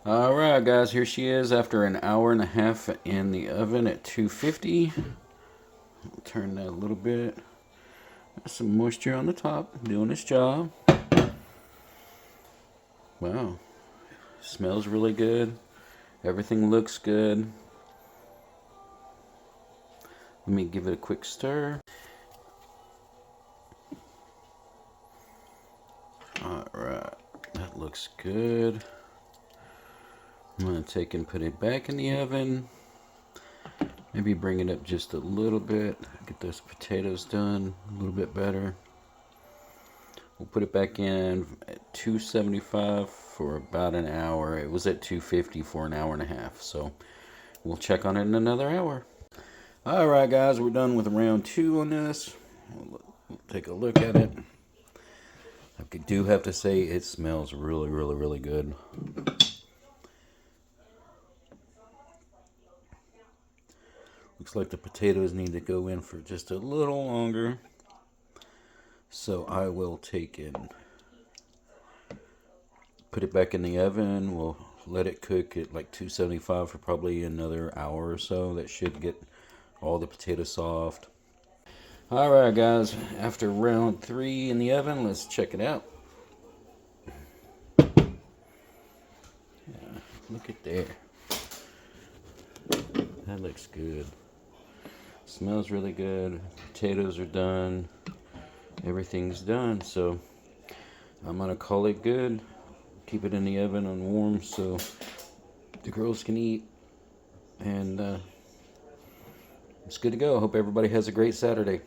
Alright guys, here she is after an hour and a half in the oven at 250. I'll turn that a little bit. Got some moisture on the top, doing its job. Wow, smells really good. Everything looks good. Let me give it a quick stir. Alright, that looks good. I'm going to take and put it back in the oven. Maybe bring it up just a little bit. Get those potatoes done a little bit better. We'll put it back in at 275 for about an hour. It was at 250 for an hour and a half. So we'll check on it in another hour. Alright guys, we're done with round 2 on this. We'll take a look at it. I do have to say it smells really good. Looks like the potatoes need to go in for just a little longer. So I will take it, put it back in the oven. We'll let it cook at like 275 for probably another hour or so. That should get all the potatoes soft. Alright guys, after round 3 in the oven, let's check it out. Yeah, look at there. That looks good. Smells really good. Potatoes are done. Everything's done. So I'm gonna call it good. Keep it in the oven on warm so the girls can eat. And it's good to go. I hope everybody has a great Saturday.